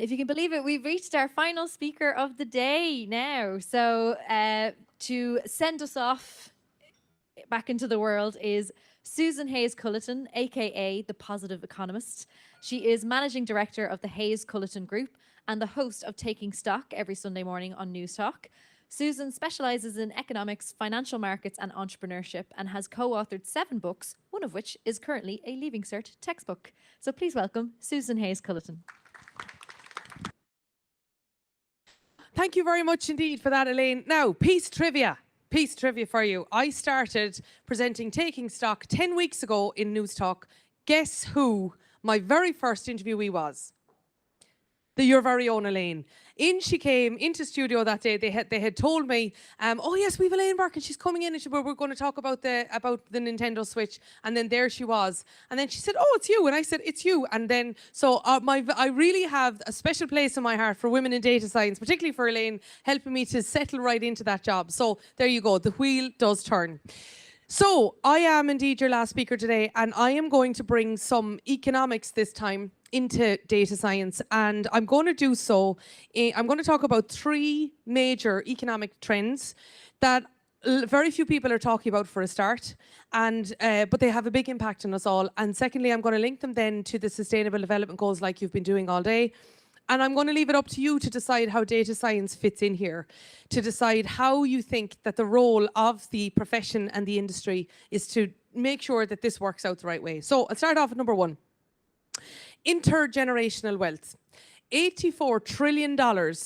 If you can believe it, we've reached our final speaker of the day now. So to send us off back into the world is Susan HayesCulleton, aka the Positive Economist. She is managing director of the HayesCulleton Group and the host of Taking Stock every Sunday morning on News Talk. Susan specializes in economics, financial markets, and entrepreneurship, and has co-authored 7 books, one of which is currently a Leaving Cert textbook. So please welcome Susan HayesCulleton. Thank you very much indeed for that, Elaine. Now, piece trivia for you. I started presenting Taking Stock 10 weeks ago in News Talk. Guess who my very first interviewee was? Your very own Elaine. In she came into studio that day. They had told me, oh yes, we've Elaine Burke and she's coming in and we're going to talk about the Nintendo Switch. And then there she was. And then she said, oh, it's you. And I said, it's you. And then so I really have a special place in my heart for women in data science, particularly for Elaine, helping me to settle right into that job. So there you go. The wheel does turn. So I am indeed your last speaker today, and I am going to bring some economics this time into data science, and I'm going to do so. I'm going to talk about 3 major economic trends that very few people are talking about for a start, and but they have a big impact on us all. And secondly, I'm going to link them then to the Sustainable Development Goals like you've been doing all day. And I'm going to leave it up to you to decide how data science fits in here, to decide how you think that the role of the profession and the industry is to make sure that this works out the right way. So I'll start off with number 1. Intergenerational wealth. $84 trillion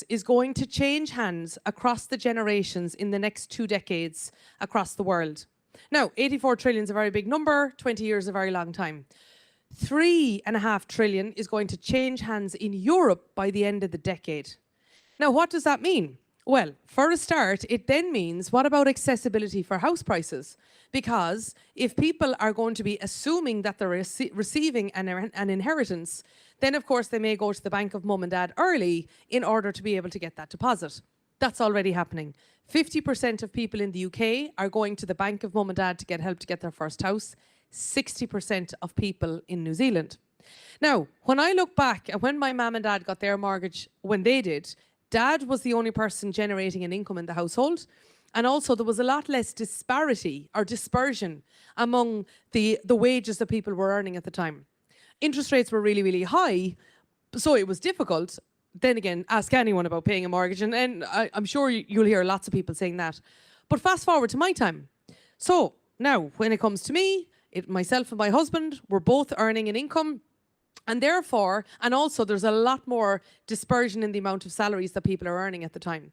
is going to change hands across the generations in the next 2 decades across the world. Now, 84 trillion is a very big number, 20 years is a very long time. 3.5 trillion is going to change hands in Europe by the end of the decade. Now, what does that mean? Well, for a start, it then means, what about accessibility for house prices? Because if people are going to be assuming that they're receiving an inheritance, then of course they may go to the bank of mum and dad early in order to be able to get that deposit. That's already happening. 50% of people in the UK are going to the bank of mum and dad to get help to get their first house. 60% of people in New Zealand. Now, when I look back at when my mum and dad got their mortgage, when they did, dad was the only person generating an income in the household. And also there was a lot less disparity or dispersion among the wages that people were earning at the time. Interest rates were really, really high, so it was difficult. Then again, ask anyone about paying a mortgage, and I'm sure you'll hear lots of people saying that. But fast forward to my time. So now, when it comes to me, myself and my husband were both earning an income, and therefore, and also there's a lot more dispersion in the amount of salaries that people are earning at the time.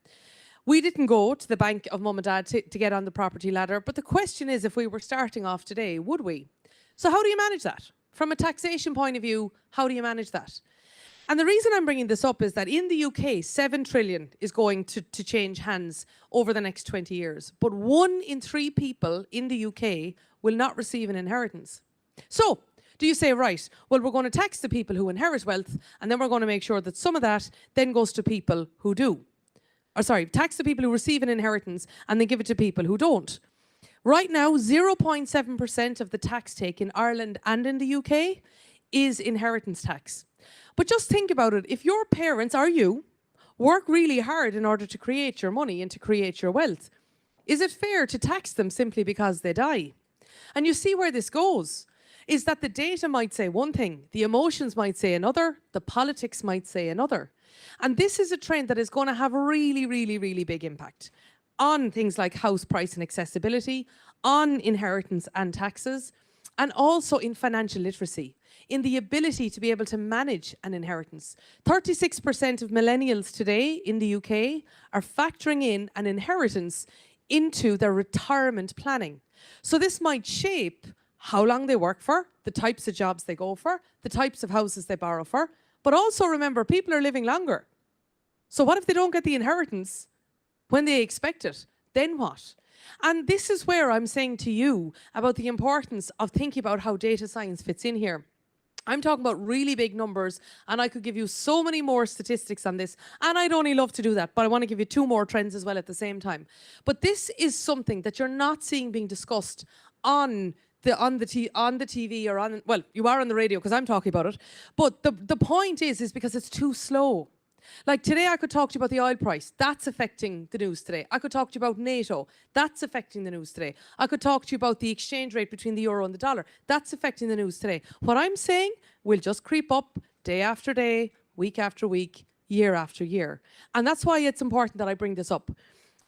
We didn't go to the bank of mum and dad to get on the property ladder, but the question is, if we were starting off today, would we? So how do you manage that? From a taxation point of view, how do you manage that? And the reason I'm bringing this up is that in the UK, 7 trillion is going to change hands over the next 20 years. But 1 in 3 people in the UK will not receive an inheritance. So, do you say, right, well, we're going to tax the people who inherit wealth, and then we're going to make sure that some of that then goes to people who do. Or sorry, tax the people who receive an inheritance and then give it to people who don't. Right now, 0.7% of the tax take in Ireland and in the UK is inheritance tax. But just think about it. If your parents, or you, work really hard in order to create your money and to create your wealth, is it fair to tax them simply because they die? And you see where this goes, is that the data might say one thing, the emotions might say another, the politics might say another. And this is a trend that is going to have a really, really, really big impact on things like house price and accessibility, on inheritance and taxes, and also in financial literacy, in the ability to be able to manage an inheritance. 36% of millennials today in the UK are factoring in an inheritance into their retirement planning. So this might shape how long they work for, the types of jobs they go for, the types of houses they borrow for. But also remember, people are living longer. So what if they don't get the inheritance when they expect it? Then what? And this is where I'm saying to you about the importance of thinking about how data science fits in here. I'm talking about really big numbers, and I could give you so many more statistics on this, and I'd only love to do that, but I want to give you 2 more trends as well at the same time. But this is something that you're not seeing being discussed on on the TV or on, well, you are on the radio because I'm talking about it. But the point is because it's too slow. Like today I could talk to you about the oil price. That's affecting the news today. I could talk to you about NATO. That's affecting the news today. I could talk to you about the exchange rate between the euro and the dollar. That's affecting the news today. What I'm saying will just creep up day after day, week after week, year after year. And that's why it's important that I bring this up.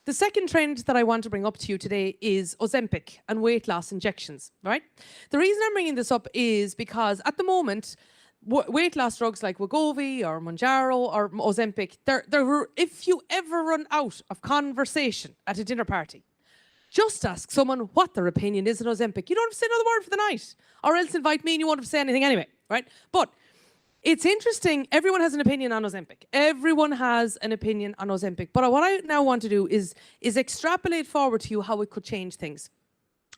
The second trend that I want to bring up to you today is Ozempic and weight loss injections, right? The reason I'm bringing this up is because at the moment, weight loss drugs like Wegovy or Mounjaro or Ozempic, if you ever run out of conversation at a dinner party, just ask someone what their opinion is on Ozempic. You don't have to say another word for the night, or else invite me and you won't have to say anything anyway, right? But it's interesting. Everyone has an opinion on Ozempic. Everyone has an opinion on Ozempic. But what I now want to do is extrapolate forward to you how it could change things.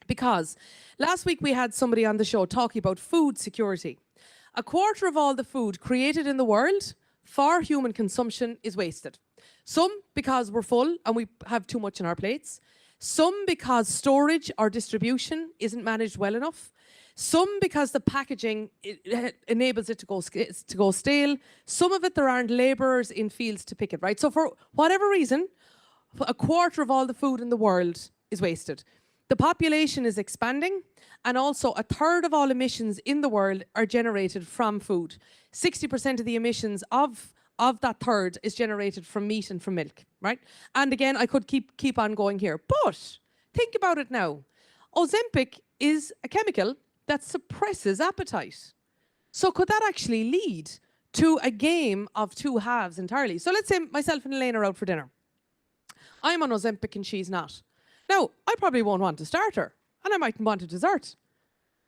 Because last week we had somebody on the show talking about food security. A quarter of all the food created in the world for human consumption is wasted. Some because we're full and we have too much on our plates. Some because storage or distribution isn't managed well enough. Some because the packaging enables it to go stale. Some of it, there aren't labourers in fields to pick it, right? So for whatever reason, a quarter of all the food in the world is wasted. The population is expanding, and also a third of all emissions in the world are generated from food. 60% of the emissions of that third is generated from meat and from milk, right? And again, I could keep on going here. But think about it now. Ozempic is a chemical that suppresses appetite. So could that actually lead to a game of two halves entirely? So let's say myself and Elaine are out for dinner. I'm on Ozempic and she's not. Now, I probably won't want a starter, and I mightn't want a dessert.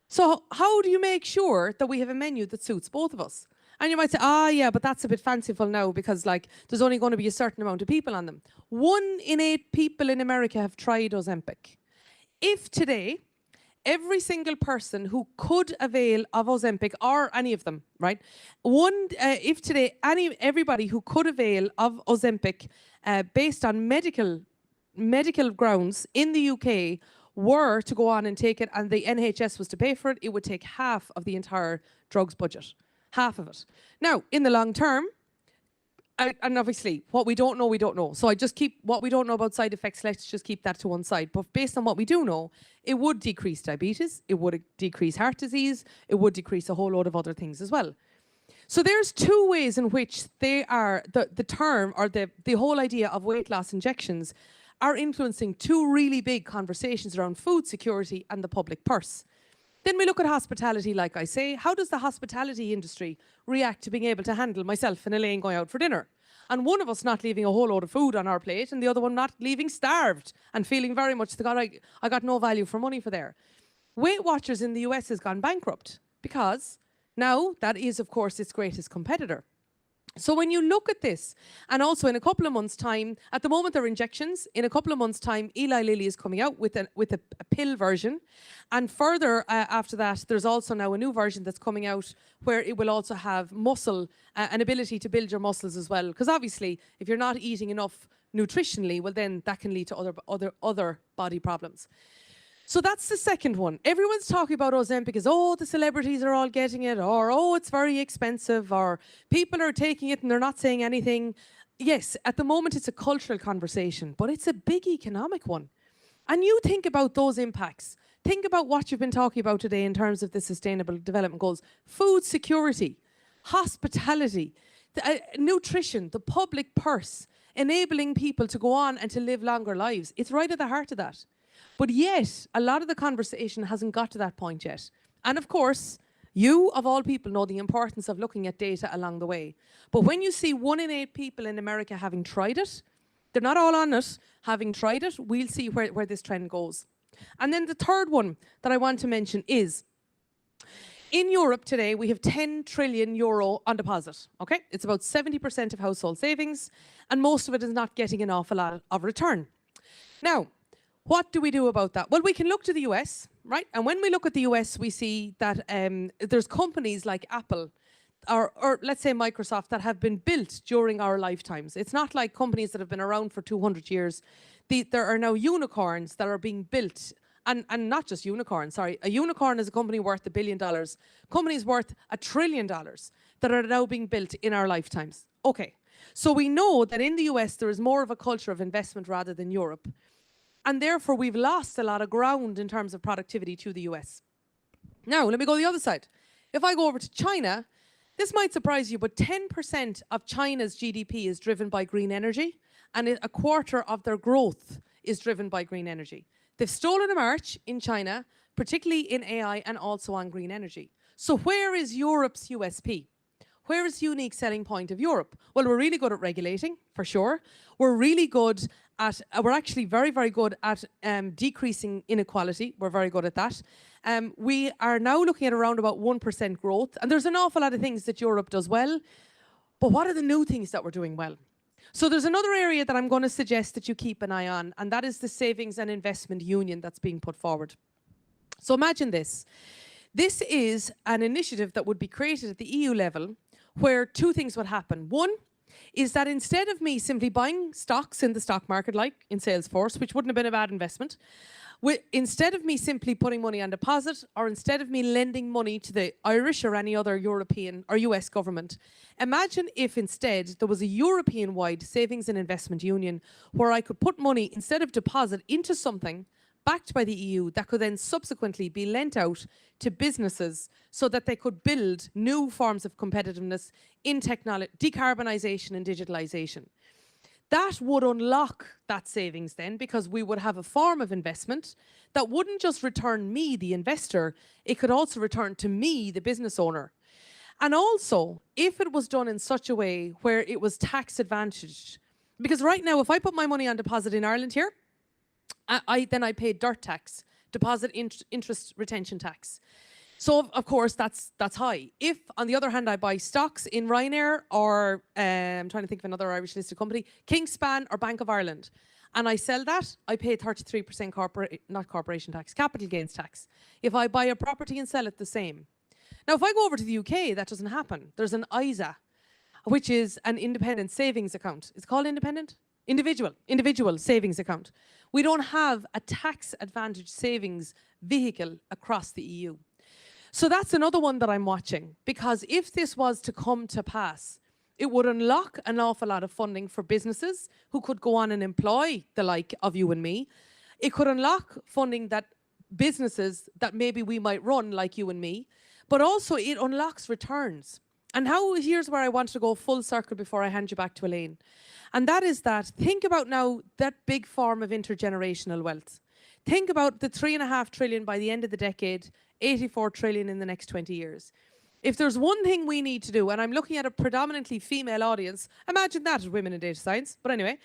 So how do you make sure that we have a menu that suits both of us? And you might say, yeah, but that's a bit fanciful now because like there's only going to be a certain amount of people on them. 1 in 8 people in America have tried Ozempic. If today, every single person who could avail of Ozempic, or any of them, right? If today everybody who could avail of Ozempic, based on medical grounds in the UK, were to go on and take it, and the NHS was to pay for it, it would take half of the entire drugs budget, half of it. Now, in the long term, and obviously, what we don't know, we don't know. So I just keep what we don't know about side effects, let's just keep that to one side. But based on what we do know, it would decrease diabetes, it would decrease heart disease, it would decrease a whole load of other things as well. So there's two ways in which they are, the term or the whole idea of weight loss injections are influencing two really big conversations around food security and the public purse. Then we look at hospitality, like I say. How does the hospitality industry react to being able to handle myself and Elaine going out for dinner? And one of us not leaving a whole load of food on our plate and the other one not leaving starved and feeling very much, I got no value for money for there. Weight Watchers in the US has gone bankrupt because now that is, of course, its greatest competitor. So when you look at this, and also in a couple of months' time, at the moment they're injections, in a couple of months' time, Eli Lilly is coming out with a pill version. And further after that, there's also now a new version that's coming out where it will also have muscle, an ability to build your muscles as well. Because obviously, if you're not eating enough nutritionally, well then that can lead to other body problems. So that's the second one. Everyone's talking about Ozempic as, the celebrities are all getting it, or, it's very expensive, or people are taking it and they're not saying anything. Yes, at the moment it's a cultural conversation, but it's a big economic one. And you think about those impacts. Think about what you've been talking about today in terms of the Sustainable Development Goals. Food security, hospitality, nutrition, the public purse, enabling people to go on and to live longer lives. It's right at the heart of that. But yet, a lot of the conversation hasn't got to that point yet. And of course, you, of all people, know the importance of looking at data along the way. But when you see 1 in 8 people in America having tried it, they're not all on it, having tried it, we'll see where this trend goes. And then the third one that I want to mention is, in Europe today, we have 10 trillion euro on deposit, okay? It's about 70% of household savings, and most of it is not getting an awful lot of return. Now, what do we do about that? Well, we can look to the US, right? And when we look at the US, we see that there's companies like Apple or let's say Microsoft that have been built during our lifetimes. It's not like companies that have been around for 200 years. There are now unicorns that are being built and not just unicorn, sorry. A unicorn is a company worth $1 billion. Companies worth $1 trillion that are now being built in our lifetimes. Okay, so we know that in the US there is more of a culture of investment rather than Europe. And therefore we've lost a lot of ground in terms of productivity to the US. Now, let me go the other side. If I go over to China, this might surprise you, but 10% of China's GDP is driven by green energy, and a quarter of their growth is driven by green energy. They've stolen a march in China, particularly in AI and also on green energy. So where is Europe's USP? Where is the unique selling point of Europe? Well, we're really good at regulating, for sure. We're really good at, we're actually very, very good at decreasing inequality. We're very good at that. We are now looking at around about 1% growth. And there's an awful lot of things that Europe does well. But what are the new things that we're doing well? So there's another area that I'm going to suggest that you keep an eye on, and that is the Savings and Investment Union that's being put forward. So imagine this. This is an initiative that would be created at the EU level where two things would happen. One is that instead of me simply buying stocks in the stock market, like in Salesforce, which wouldn't have been a bad investment, instead of me simply putting money on deposit, or instead of me lending money to the Irish or any other European or US government, imagine if instead there was a European-wide savings and investment union where I could put money instead of deposit into something backed by the EU that could then subsequently be lent out to businesses so that they could build new forms of competitiveness in technology, decarbonisation and digitalisation. That would unlock that savings then, because we would have a form of investment that wouldn't just return me, the investor, it could also return to me, the business owner. And also, if it was done in such a way where it was tax advantaged, because right now, if I put my money on deposit in Ireland here, then I pay dirt tax, deposit interest retention tax. So of course that's high. If on the other hand I buy stocks in Ryanair or I'm trying to think of another Irish listed company, Kingspan or Bank of Ireland, and I sell that, I pay 33% not corporation tax, capital gains tax. If I buy a property and sell it, the same. Now if I go over to the UK, that doesn't happen. There's an ISA, which is an independent savings account. It's called independent? Individual savings account. We don't have a tax advantage savings vehicle across the EU. So that's another one that I'm watching, because if this was to come to pass, it would unlock an awful lot of funding for businesses who could go on and employ the like of you and me. It could unlock funding that businesses that maybe we might run like you and me, but also it unlocks returns. And here's where I want to go full circle before I hand you back to Elaine. And that is that, think about now that big form of intergenerational wealth. Think about the 3.5 trillion by the end of the decade, 84 trillion in the next 20 years. If there's one thing we need to do, and I'm looking at a predominantly female audience, imagine that as women in data science. But anyway,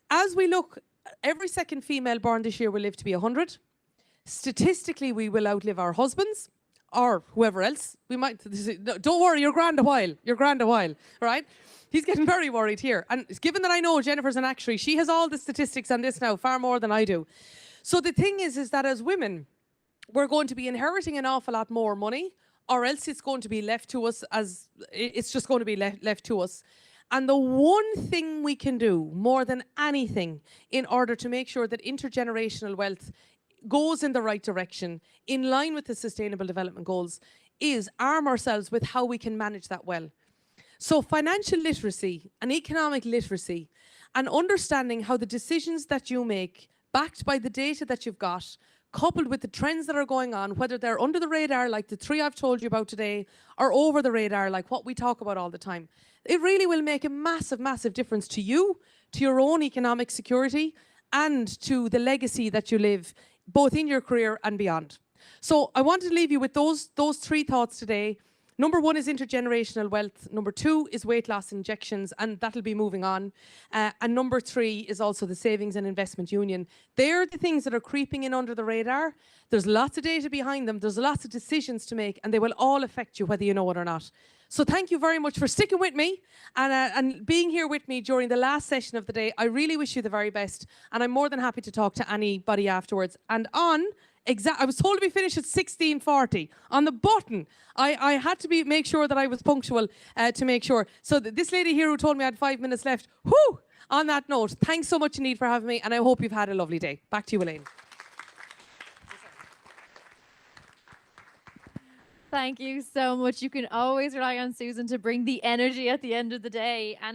as we look, every second female born this year will live to be 100. Statistically, we will outlive our husbands or whoever else. We might, don't worry, you're grand a while, right? He's getting very worried here. And given that I know Jennifer's an actuary, she has all the statistics on this now, far more than I do. So the thing is that as women, we're going to be inheriting an awful lot more money, or else it's going to be left to us as, it's just going to be left to us. And the one thing we can do more than anything in order to make sure that intergenerational wealth goes in the right direction, in line with the Sustainable Development Goals, is arm ourselves with how we can manage that well. So financial literacy and economic literacy and understanding how the decisions that you make, backed by the data that you've got, coupled with the trends that are going on, whether they're under the radar like the 3 I've told you about today, or over the radar like what we talk about all the time, it really will make a massive, massive difference to you, to your own economic security, and to the legacy that you live, both in your career and beyond. So I want to leave you with those 3 thoughts today. Number 1 is intergenerational wealth. Number 2 is weight loss injections, and that'll be moving on. And number 3 is also the Savings and Investment Union. They're the things that are creeping in under the radar. There's lots of data behind them. There's lots of decisions to make, and they will all affect you whether you know it or not. So thank you very much for sticking with me and being here with me during the last session of the day. I really wish you the very best, and I'm more than happy to talk to anybody afterwards. And I was told to be finished at 16:40 on the button. I had to make sure that I was punctual to make sure. So this lady here who told me I had 5 minutes left, whoo! On that note, thanks so much indeed for having me, and I hope you've had a lovely day. Back to you, Elaine. Thank you so much. You can always rely on Susan to bring the energy at the end of the day. And